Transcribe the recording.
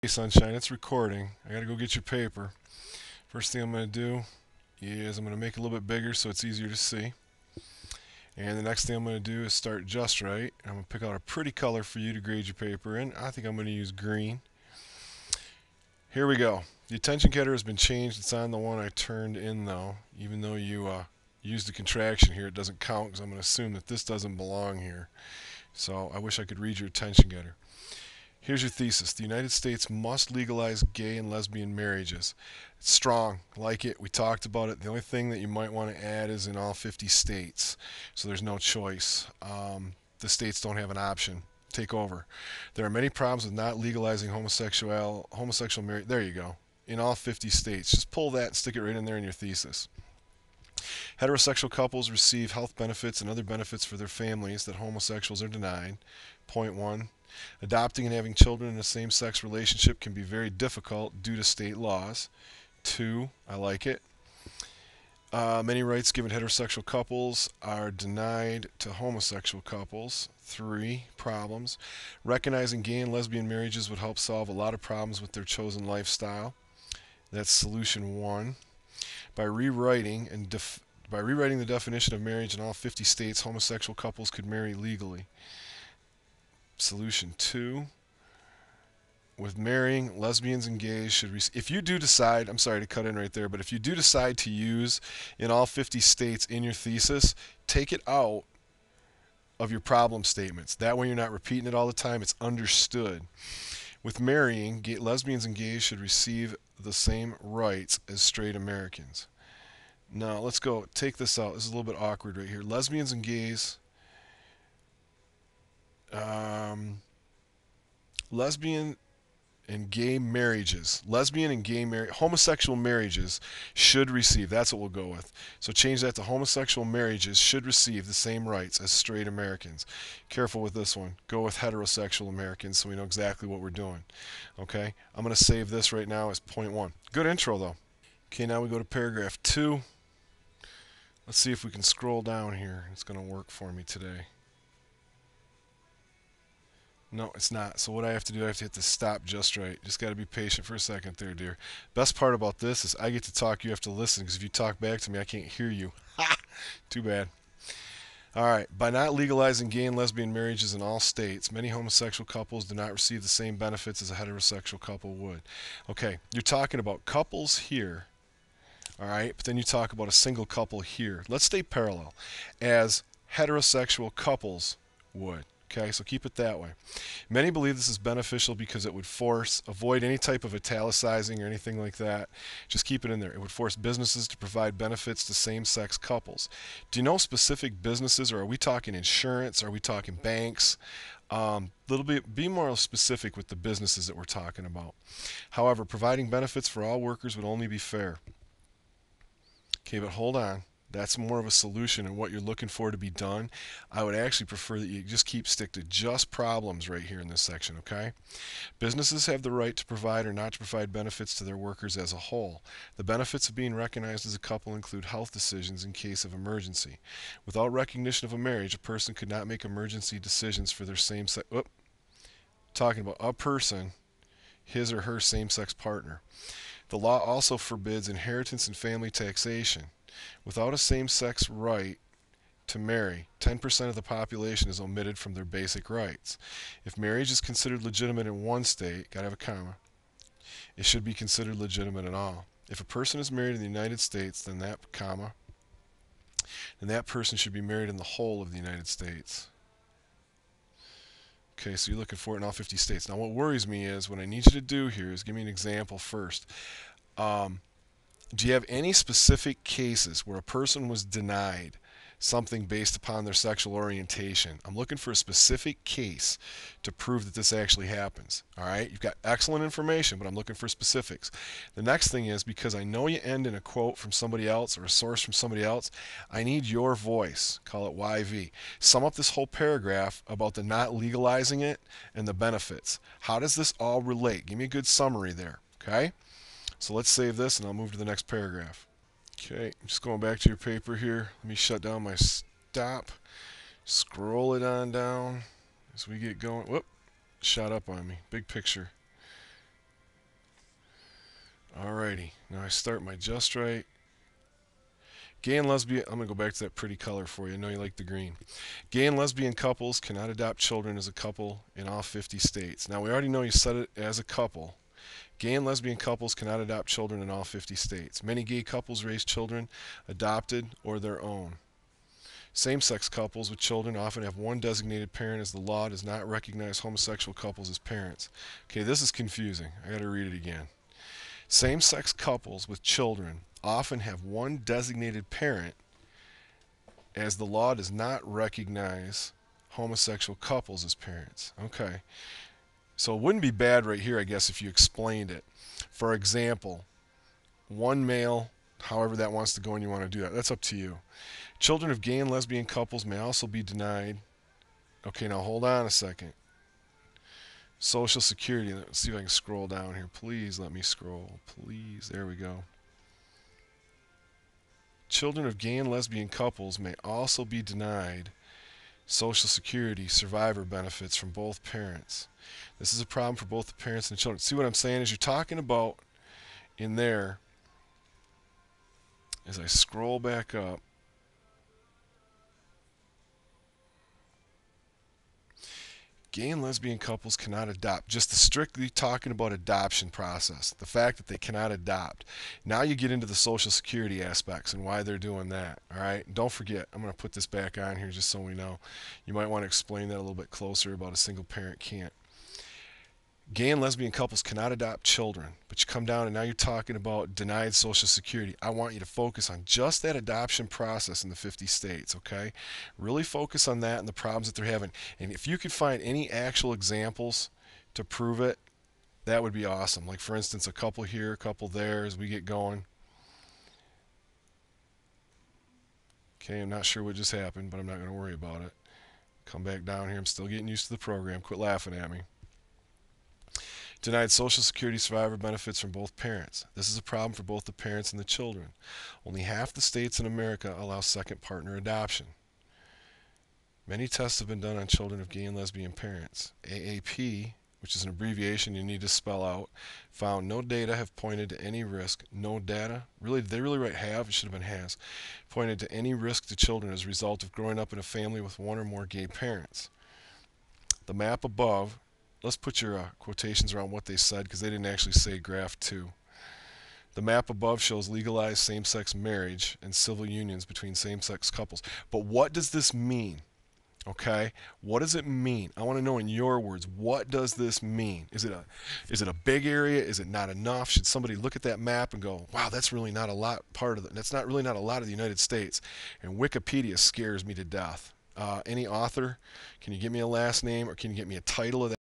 Hey sunshine, it's recording. I gotta go get your paper. First thing I'm gonna do is I'm gonna make it a little bit bigger so it's easier to see. And the next thing I'm gonna do is start just right. I'm gonna pick out a pretty color for you to grade your paper in. I think I'm gonna use green. Here we go. The attention getter has been changed. It's on the one I turned in though. Even though you used the contraction here, it doesn't count because I'm gonna assume that this doesn't belong here. So I wish I could read your attention getter. Here's your thesis. The United States must legalize gay and lesbian marriages. It's strong. Like it. We talked about it. The only thing that you might want to add is in all 50 states. So there's no choice. The states don't have an option. Take over. There are many problems with not legalizing homosexual marriage. There you go. In all 50 states. Just pull that and stick it right in there in your thesis. Heterosexual couples receive health benefits and other benefits for their families that homosexuals are denied. Point one. Adopting and having children in a same sex relationship can be very difficult due to state laws. Two, I like it. Many rights given heterosexual couples are denied to homosexual couples. Three, problems. Recognizing gay and lesbian marriages would help solve a lot of problems with their chosen lifestyle. That's solution one. By rewriting the definition of marriage in all 50 states, homosexual couples could marry legally. Solution two. With marrying, lesbians and gays should if you do decide, I'm sorry to cut in right there, but if you do decide to use in all 50 states in your thesis, take it out of your problem statements. That way you're not repeating it all the time. It's understood. With marrying, lesbians and gays should receive the same rights as straight Americans. Now, let's go. Take this out. This is a little bit awkward right here. Lesbians and gays. Lesbian and gay marriages, homosexual marriages should receive, that's what we'll go with. So change that to homosexual marriages should receive the same rights as straight Americans. Careful with this one. Go with heterosexual Americans so we know exactly what we're doing. Okay? I'm going to save this right now as point one. Good intro though. Okay, now we go to paragraph 2. Let's see if we can scroll down here. It's going to work for me today. No, it's not. So what I have to do, I have to hit the stop just right. Just got to be patient for a second there, dear. Best part about this is I get to talk, you have to listen, because if you talk back to me, I can't hear you. Ha! Too bad. All right. By not legalizing gay and lesbian marriages in all states, many homosexual couples do not receive the same benefits as a heterosexual couple would. Okay, you're talking about couples here, all right, but then you talk about a single couple here. Let's stay parallel, as heterosexual couples would. Okay, so keep it that way. Many believe this is beneficial because it would avoid any type of italicizing or anything like that. Just keep it in there. It would force businesses to provide benefits to same-sex couples. Do you know specific businesses, or are we talking insurance? Are we talking banks? Be more specific with the businesses that we're talking about. However, providing benefits for all workers would only be fair. Okay, but hold on. That's more of a solution and what you're looking for to be done. I would actually prefer that you just stick to just problems right here in this section, okay? Businesses have the right to provide or not to provide benefits to their workers as a whole. The benefits of being recognized as a couple include health decisions in case of emergency. Without recognition of a marriage, a person could not make emergency decisions for their same-sex... Talking about a person, his or her same-sex partner. The law also forbids inheritance and family taxation. Without a same-sex right to marry, 10% of the population is omitted from their basic rights. If marriage is considered legitimate in one state, gotta have a comma, it should be considered legitimate in all. If a person is married in the United States, then that person should be married in the whole of the United States. Okay, so you're looking for it in all 50 states. Now what worries me is, what I need you to do here is give me an example first. Do you have any specific cases where a person was denied something based upon their sexual orientation? I'm looking for a specific case to prove that this actually happens. All right, you've got excellent information, but I'm looking for specifics. The next thing is, because I know you end in a quote from somebody else or a source from somebody else, I need your voice. Call it YV. Sum up this whole paragraph about the not legalizing it and the benefits. How does this all relate? Give me a good summary there, okay? So let's save this and I'll move to the next paragraph. Okay, I'm just going back to your paper here. Let me shut down my stop. Scroll it on down as we get going. Whoop, shot up on me. Big picture. Alrighty, now I start my just right. Gay and lesbian, I'm going to go back to that pretty color for you. I know you like the green. Gay and lesbian couples cannot adopt children as a couple in all 50 states. Now, we already know you said it as a couple. Gay and lesbian couples cannot adopt children in all 50 states. Many gay couples raise children adopted or their own. Same-sex couples with children often have one designated parent, as the law does not recognize homosexual couples as parents. Okay, this is confusing. I got to read it again. Same-sex couples with children often have one designated parent, as the law does not recognize homosexual couples as parents. Okay. So it wouldn't be bad right here, I guess, if you explained it. For example, one male, however that wants to go and you want to do that, that's up to you. Children of gay and lesbian couples may also be denied. Okay, now hold on a second. Social Security. Let's see if I can scroll down here. Please let me scroll. Please. There we go. Children of gay and lesbian couples may also be denied Social Security survivor benefits from both parents. This is a problem for both the parents and the children. See what I'm saying? As you're talking about in there, as I scroll back up, gay and lesbian couples cannot adopt. Just strictly talking about adoption process, the fact that they cannot adopt. Now you get into the Social Security aspects and why they're doing that. All right, and don't forget, I'm going to put this back on here just so we know. You might want to explain that a little bit closer about a single parent can't. Gay and lesbian couples cannot adopt children, but you come down and now you're talking about denied Social Security. I want you to focus on just that adoption process in the 50 states, okay? Really focus on that and the problems that they're having. And if you could find any actual examples to prove it, that would be awesome. Like, for instance, a couple here, a couple there as we get going. Okay, I'm not sure what just happened, but I'm not going to worry about it. Come back down here. I'm still getting used to the program. Quit laughing at me. Denied Social Security survivor benefits from both parents. This is a problem for both the parents and the children. Only half the states in America allow second partner adoption. Many tests have been done on children of gay and lesbian parents. AAP, which is an abbreviation you need to spell out, found no data have pointed to any risk. No data? Really, did they really write have? It should have been has. Pointed to any risk to children as a result of growing up in a family with one or more gay parents. The map above, let's put your quotations around what they said, because they didn't actually say graph 2. The map above shows legalized same-sex marriage and civil unions between same-sex couples. But what does this mean? Okay, what does it mean? I want to know in your words, what does this mean? Is it a big area? Is it not enough? Should somebody look at that map and go, wow, that's really not a lot that's not really not a lot of the United States? And Wikipedia scares me to death. Any author, can you give me a last name, or can you get me a title of that?